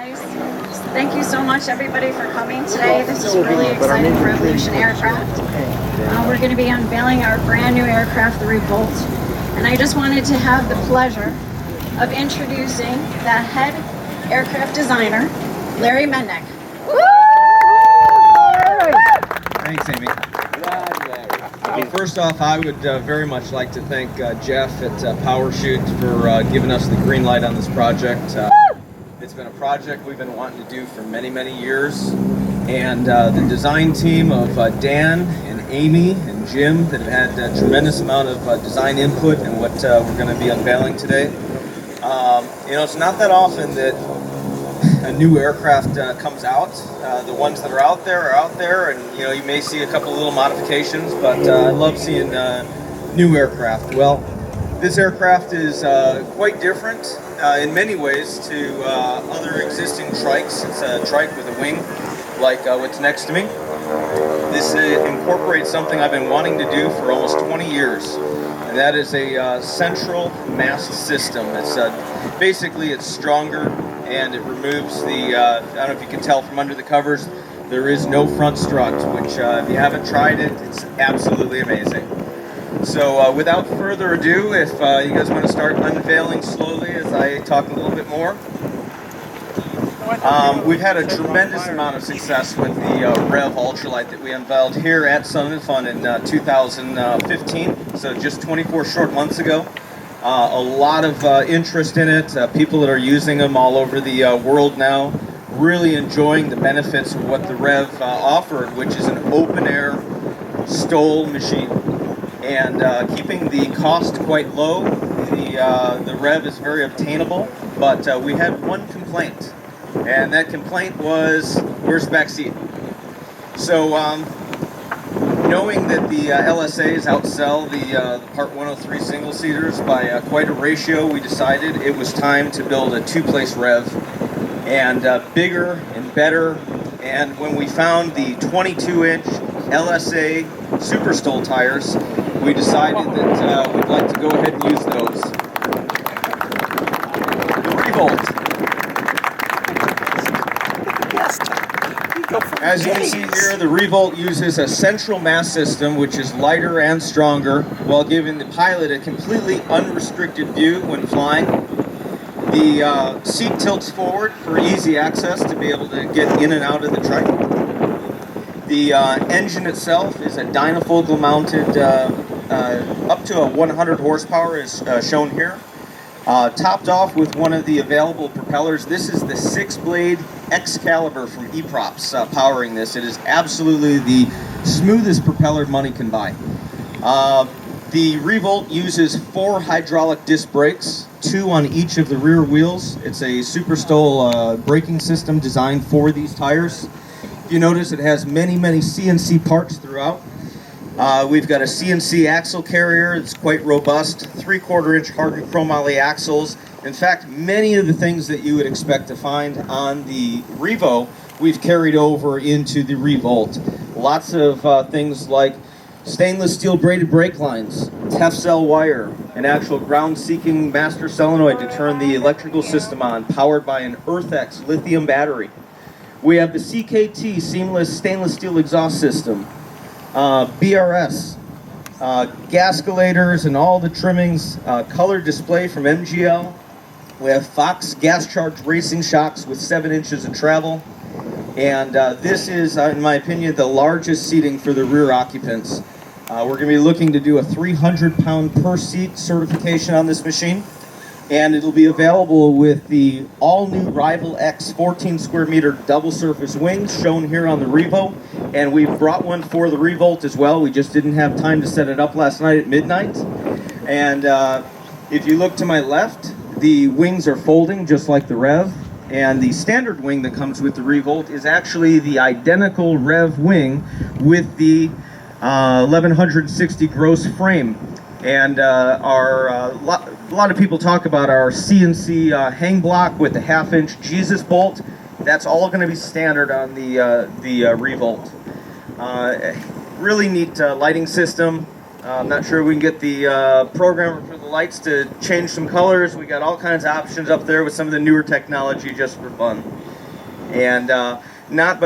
guys. Thank you so much, everybody, for coming today. This is really exciting for Evolution Aircraft. We're going to be unveiling our brand new aircraft, the Revolt. And I just wanted to have the pleasure of introducing the head aircraft designer, Larry Mednick. Thanks, Amy. First off, I would very much like to thank Jeff at PowerShoot for giving us the green light on this project. It's been a project we've been wanting to do for many, many years. And the design team of Dan and Amy and Jim that have had a tremendous amount of design input in what we're going to be unveiling today. You know, it's not that often that a new aircraft comes out. The ones that are out there, and you know, you may see a couple little modifications, but I love seeing new aircraft. Well, this aircraft is quite different in many ways to other existing trikes. It's a trike with a wing, like what's next to me. This incorporates something I've been wanting to do for almost 20 years, and that is a central mast system. It's basically it's stronger, and it removes the, I don't know if you can tell from under the covers, there is no front strut, which if you haven't tried it, it's absolutely amazing. So without further ado, if you guys want to start unveiling slowly as I talk a little bit more. We've had a tremendous amount of success with the Rev Ultralight that we unveiled here at Sun and Fun in 2015, so just 24 short months ago. A lot of interest in it, people that are using them all over the world now, really enjoying the benefits of what the Rev offered, which is an open air STOL machine. And keeping the cost quite low, the Rev is very obtainable, but we had one complaint, and that complaint was, where's the back seat? So, knowing that the LSAs outsell the Part 103 single-seaters by quite a ratio, we decided it was time to build a two-place Rev, and bigger and better. And when we found the 22-inch LSA Super STOL tires, we decided that we'd like to go ahead and use those. The Revolt. As you can see here, the Revolt uses a central mast system which is lighter and stronger while giving the pilot a completely unrestricted view when flying. The seat tilts forward for easy access to be able to get in and out of the trike. The engine itself is a dynafocal mounted up to a 100 horsepower is shown here. Topped off with one of the available propellers. This is the 6-blade Excalibur from E-Props powering this. It is absolutely the smoothest propeller money can buy. The Revolt uses 4 hydraulic disc brakes, 2 on each of the rear wheels. It's a Super STOL braking system designed for these tires. If you notice, it has many, many CNC parts throughout. We've got a CNC axle carrier. It's quite robust, 3/4 inch hardened chromoly axles. In fact, many of the things that you would expect to find on the Revo, we've carried over into the Revolt. Lots of things like stainless steel braided brake lines, Tefcell wire, an actual ground-seeking master solenoid to turn the electrical system on, powered by an EarthX lithium battery. We have the CKT seamless stainless steel exhaust system, BRS, gaskelators and all the trimmings, color display from MGL. We have Fox gas-charged racing shocks with 7 inches of travel. And this is, in my opinion, the largest seating for the rear occupants. We're going to be looking to do a 300-pound per seat certification on this machine. And it'll be available with the all-new Rival X 14 square meter double surface wings shown here on the Revo. And we've brought one for the Revolt as well. We just didn't have time to set it up last night at midnight. And if you look to my left, the wings are folding just like the Rev. And the standard wing that comes with the Revolt is actually the identical Rev wing with the 1160 gross frame. And a lot of people talk about our CNC hang block with the 1/2 inch Jesus bolt. That's all going to be standard on the Revolt. Really neat lighting system. I'm not sure we can get the programmer for the lights to change some colors. We got all kinds of options up there with some of the newer technology just for fun. And last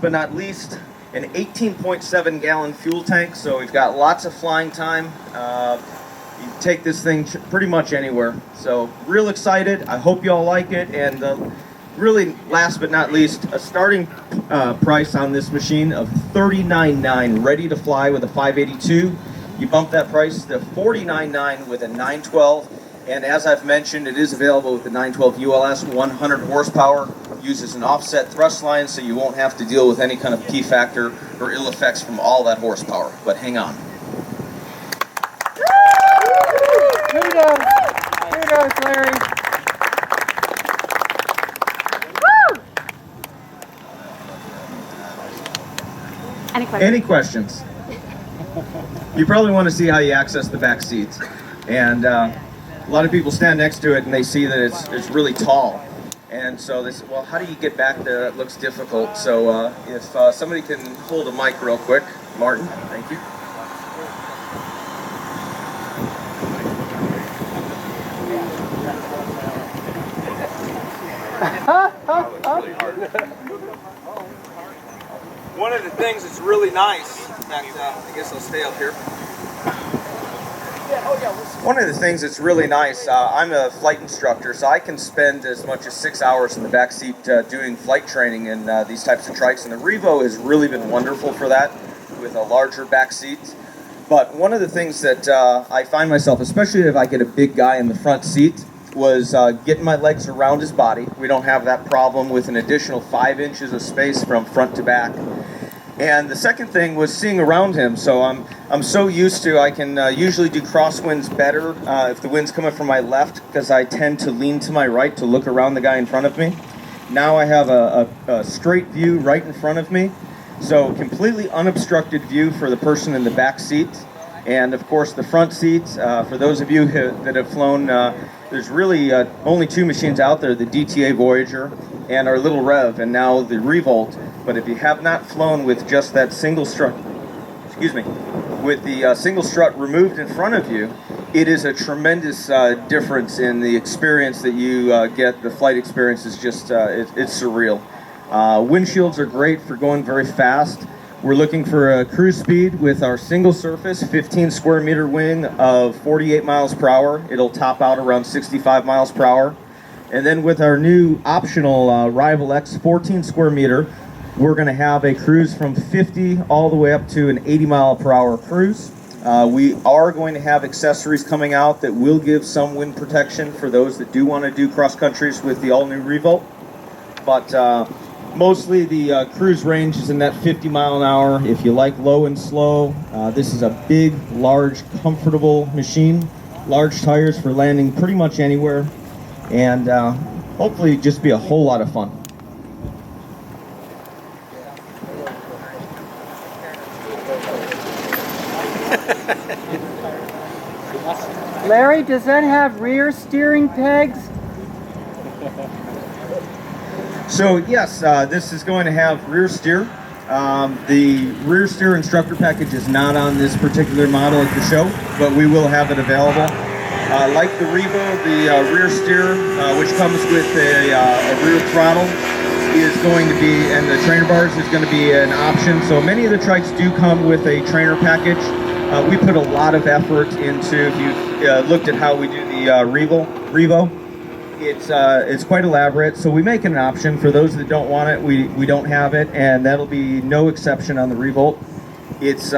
but not least, an 18.7 gallon fuel tank. So we've got lots of flying time. You can take this thing pretty much anywhere. So real excited. I hope you all like it. And really, last but not least, a starting price on this machine of $39,900, ready to fly with a 582. You bump that price to $49,900 with a 912. And as I've mentioned, it is available with the 912 ULS, 100 horsepower, uses an offset thrust line, so you won't have to deal with any kind of key factor or ill effects from all that horsepower. But hang on. Kudos, Larry. Any questions? You probably want to see how you access the back seats. And a lot of people stand next to it and they see that it's really tall. And so they say, well, how do you get back there? It looks difficult. So if somebody can hold a mic real quick. Martin, thank you. One of the things that's really nice, in fact, I guess I'll stay up here. One of the things that's really nice, I'm a flight instructor, so I can spend as much as 6 hours in the back seat doing flight training in these types of trikes, and the Revo has really been wonderful for that with a larger back seat. But one of the things that I find myself, especially if I get a big guy in the front seat, was getting my legs around his body. We don't have that problem with an additional 5 inches of space from front to back. And the second thing was seeing around him. So I'm so used to, I can usually do crosswinds better if the wind's coming from my left, because I tend to lean to my right to look around the guy in front of me. Now I have a straight view right in front of me. So completely unobstructed view for the person in the back seat. And of course the front seat, for those of you that have flown, there's really only 2 machines out there, the DTA Voyager and our little Rev, and now the Revolt. But if you have not flown with just that single strut, with the single strut removed in front of you, it is a tremendous difference in the experience that you get. The flight experience is just, it's surreal. Windshields are great for going very fast. We're looking for a cruise speed with our single surface, 15 square meter wing of 48 miles per hour. It'll top out around 65 miles per hour. And then with our new optional Rival X 14 square meter, we're going to have a cruise from 50 all the way up to an 80 mile per hour cruise. We are going to have accessories coming out that will give some wind protection for those that do want to do cross countries with the all new Revolt. But mostly the cruise range is in that 50 mile an hour. If you like low and slow, this is a big, large, comfortable machine. Large tires for landing pretty much anywhere. And hopefully just be a whole lot of fun. Larry, does that have rear steering pegs? So yes, this is going to have rear steer. The rear steer instructor package is not on this particular model at the show, but we will have it available. Like the Revo, the rear steer, which comes with a rear throttle, is going to be, and the trainer bars is going to be an option. So many of the trikes do come with a trainer package. We put a lot of effort into, if you've looked at how we do the Revo, it's quite elaborate. So we make it an option. For those that don't want it, we don't have it, and that'll be no exception on the Revolt. It's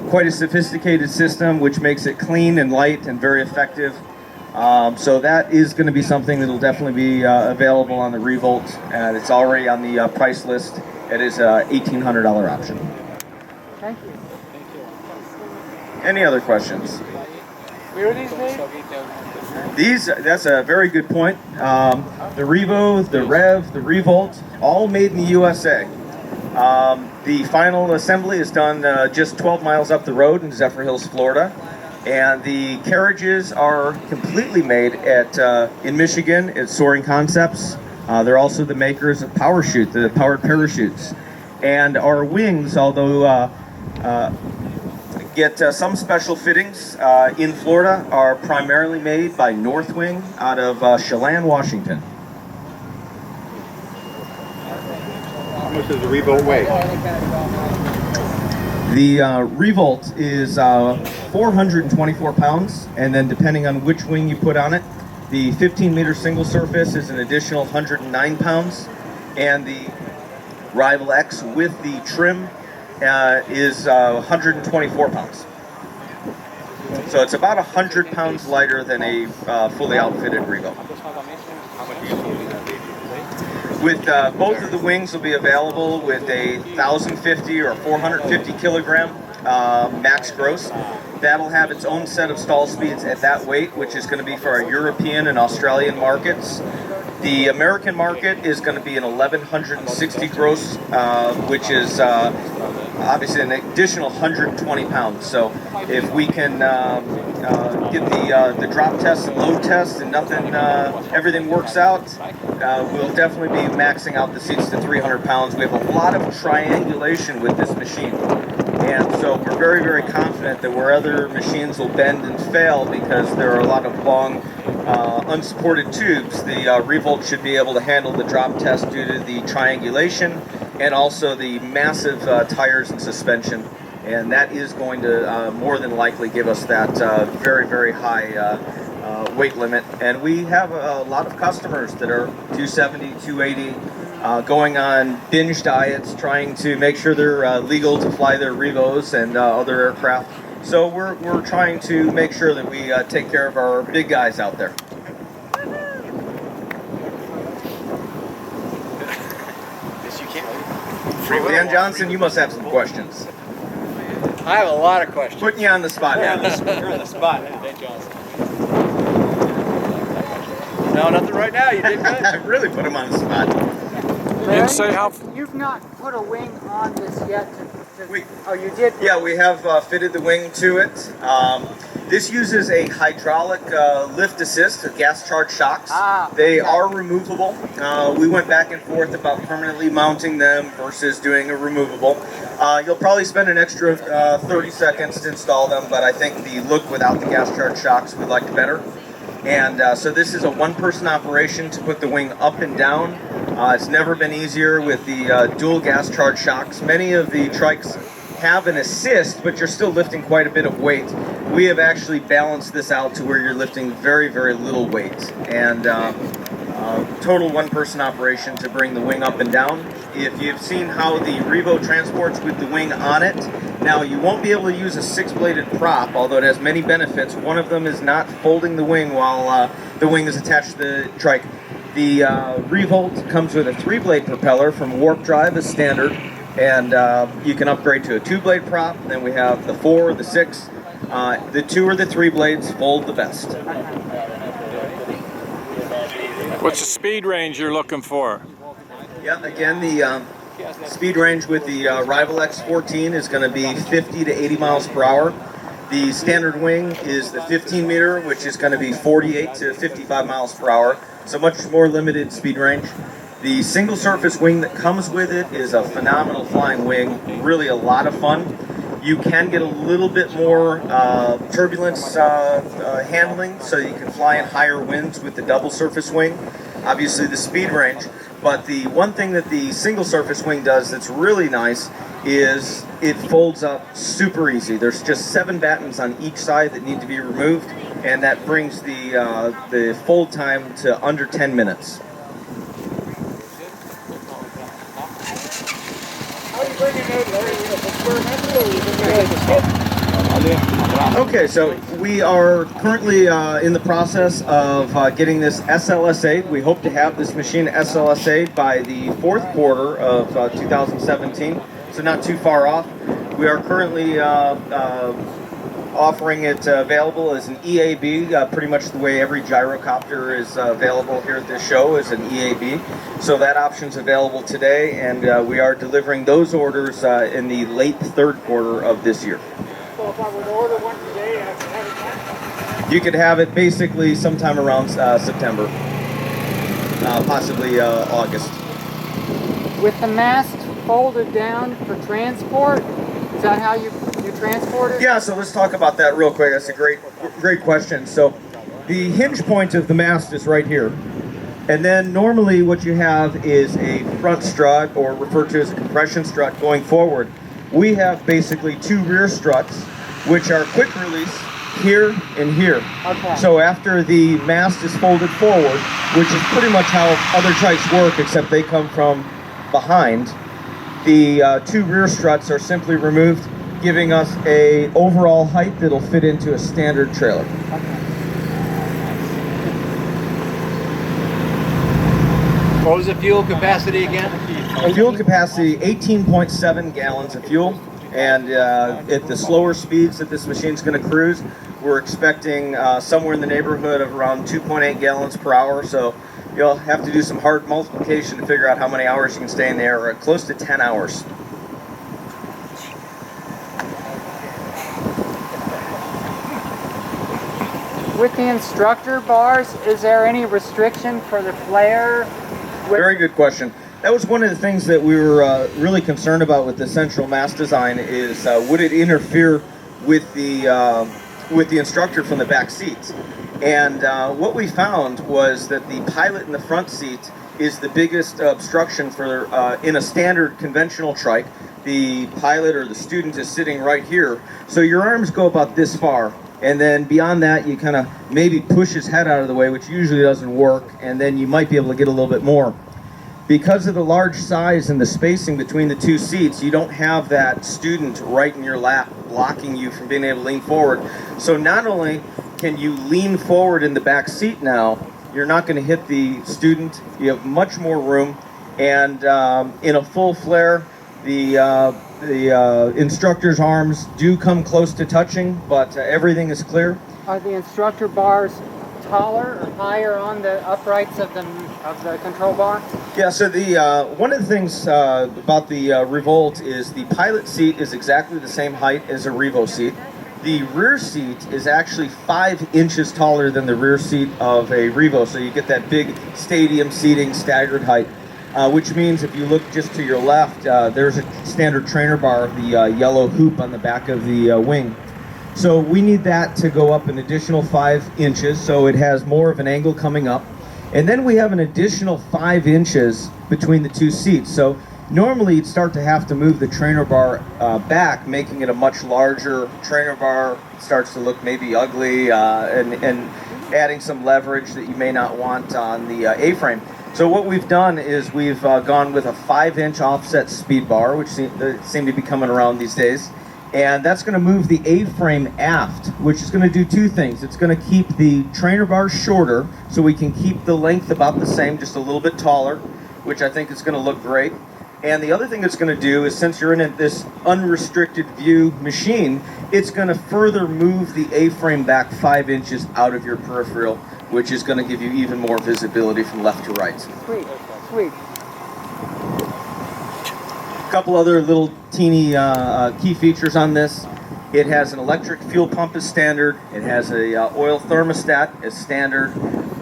quite a sophisticated system, which makes it clean and light and very effective. So that is going to be something that will definitely be available on the Revolt, and it's already on the price list. It is a $1,800 option. Thank you. Any other questions? Where are these made? That's a very good point. The Revo, the Rev, the Revolt, all made in the USA. The final assembly is done just 12 miles up the road in Zephyr Hills, Florida. And the carriages are completely made in Michigan at Soaring Concepts. They're also the makers of Powerchute, the powered parachutes. And our wings, although get some special fittings in Florida, are primarily made by Northwing out of Chelan, Washington. much does the Revolt weigh? The Revolt is 424 pounds, and then depending on which wing you put on it, the 15-meter single surface is an additional 109 pounds, and the Rival X with the trim is 124 pounds. So it's about 100 pounds lighter than a fully outfitted Revolt. With both of the wings will be available with a 1,050 or 450 kilogram max gross. That'll have its own set of stall speeds at that weight, which is going to be for our European and Australian markets. The American market is going to be an 1,160 gross, which is obviously an additional 120 pounds. So if we can get the drop test and load test and everything works out, we'll definitely be maxing out the seats to 300 pounds. We have a lot of triangulation with this machine. And so we're very, very confident that where other machines will bend and fail because there are a lot of long unsupported tubes, the Revolt should be able to handle the drop test due to the triangulation and also the massive tires and suspension. And that is going to more than likely give us that very, very high weight limit. And we have a lot of customers that are 270, 280, going on binge diets, trying to make sure they're legal to fly their Revos and other aircraft. So we're trying to make sure that we take care of our big guys out there. Dan Johnson, you must have some questions. I have a lot of questions. Putting you on the spot. You're on the spot now. Dan Johnson. No, nothing right now. You did good. I really put him on the spot. Larry, you've not put a wing on this yet. Oh, you did? Yeah, we have fitted the wing to it. This uses a hydraulic lift assist, gas charged shocks. They are removable. We went back and forth about permanently mounting them versus doing a removable. You'll probably spend an extra 30 seconds to install them, but I think the look without the gas charged shocks we liked better. And so this is a one-person operation to put the wing up and down. It's never been easier with the dual gas charge shocks. Many of the trikes have an assist, but you're still lifting quite a bit of weight. We have actually balanced this out to where you're lifting very, very little weight. And total one-person operation to bring the wing up and down. If you've seen how the Revo transports with the wing on it, now you won't be able to use a six-bladed prop, although it has many benefits. One of them is not folding the wing while the wing is attached to the trike. The Revolt comes with a three-blade propeller from Warp Drive as standard, and you can upgrade to a two-blade prop. Then we have the 4, the 6. The 2 or the 3 blades fold the best. What's the speed range you're looking for? Yeah, again, the speed range with the Rival X14 is going to be 50 to 80 miles per hour. The standard wing is the 15 meter, which is going to be 48 to 55 miles per hour. So much more limited speed range. The single surface wing that comes with it is a phenomenal flying wing, really a lot of fun. You can get a little bit more turbulence handling, so you can fly in higher winds with the double surface wing. Obviously the speed range, but the one thing that the single surface wing does that's really nice is it folds up super easy. There's just 7 battens on each side that need to be removed, and that brings the fold time to under 10 minutes. Okay, so we are currently in the process of getting this SLSA'd. We hope to have this machine SLSA'd by the 4th quarter of 2017, so not too far off. We are currently offering it available as an EAB, pretty much the way every gyrocopter is available here at this show is an EAB. So that option's available today, and we are delivering those orders in the late 3rd quarter of this year. So if I were to order one today, I could have it back? You could have it basically sometime around September, possibly August. With the mast folded down for transport, is that how you transport it? Yeah, so let's talk about that real quick. That's a great question. So the hinge point of the mast is right here. And then normally what you have is a front strut, or referred to as a compression strut, going forward. We have basically two rear struts, which are quick release here and here. Okay. So after the mast is folded forward, which is pretty much how other trikes work, except they come from behind, the two rear struts are simply removed, giving us a overall height that'll fit into a standard trailer. What was the fuel capacity again? Fuel capacity, 18.7 gallons of fuel. And at the slower speeds that this machine's going to cruise, we're expecting somewhere in the neighborhood of around 2.8 gallons per hour. So you'll have to do some hard multiplication to figure out how many hours you can stay in the air, close to 10 hours. With the instructor bars, is there any restriction for the flare? Very good question. That was one of the things that we were really concerned about with the central mast design, is would it interfere with the instructor from the back seats? And what we found was that the pilot in the front seat is the biggest obstruction for in a standard conventional trike. The pilot or the student is sitting right here, so your arms go about this far, and then beyond that you kind of maybe push his head out of the way, which usually doesn't work, and then you might be able to get a little bit more. Because of the large size and the spacing between the two seats, you don't have that student right in your lap blocking you from being able to lean forward. So not only can you lean forward in the back seat now, you're not going to hit the student, you have much more room, and in a full flare, the instructor's arms do come close to touching, but everything is clear. Are the instructor bars taller or higher on the uprights of the control bar? Yeah, so the one of the things about the Revolt is the pilot seat is exactly the same height as a Revo seat. The rear seat is actually 5 inches taller than the rear seat of a Revo, so you get that big stadium seating staggered height, which means if you look just to your left, there's a standard trainer bar, the yellow hoop on the back of the wing. So we need that to go up an additional 5 inches, so it has more of an angle coming up. And then we have an additional 5 inches between the two seats. So normally you'd start to have to move the trainer bar back, making it a much larger trainer bar. It starts to look maybe ugly and adding some leverage that you may not want on the A-frame. So what we've done is we've gone with a 5-inch offset speed bar, which seem to be coming around these days. And that's going to move the A-frame aft, which is going to do two things. It's going to keep the trainer bar shorter, so we can keep the length about the same, just a little bit taller, which I think is going to look great. And the other thing it's going to do is, since you're in this unrestricted view machine, it's going to further move the A-frame back 5 inches out of your peripheral, which is going to give you even more visibility from left to right. Sweet, sweet. Couple other little teeny key features on this. It has an electric fuel pump as standard. It has a oil thermostat as standard.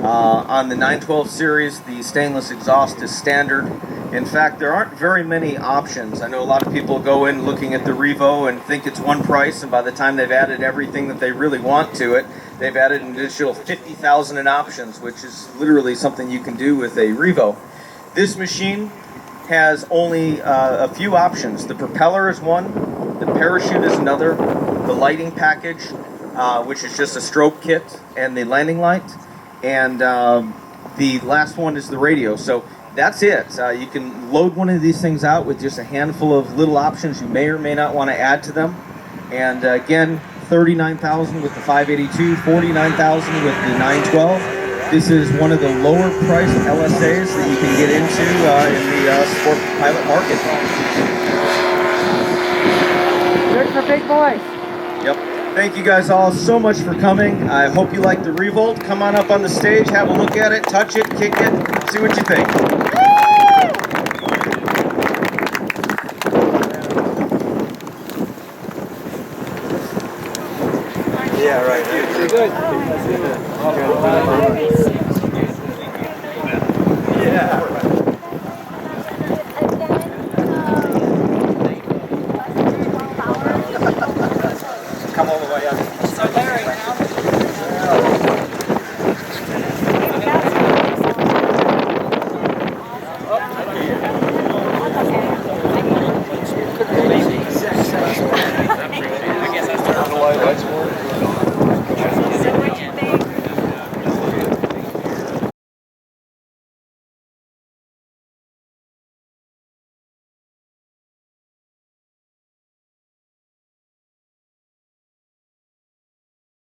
On the 912 series, the stainless exhaust is standard. In fact, there aren't very many options. I know a lot of people go in looking at the Revo and think it's one price, and by the time they've added everything that they really want to it, they've added an additional 50,000 in options, which is literally something you can do with a Revo. This machine has only a few options. The propeller is one, the parachute is another, the lighting package, which is just a strobe kit, and the landing light, and the last one is the radio. So that's it. You can load one of these things out with just a handful of little options you may or may not want to add to them. And again, $39,000 with the 582, $49,000 with the 912. This is one of the lower priced LSAs that you can get into in the sport pilot market. Good for big boys. Yep. Thank you guys all so much for coming. I hope you like the Revolt. Come on up on the stage, have a look at it, touch it, kick it, see what you think. Yeah, right. Good. Yeah. Come all the way up. So Larry, now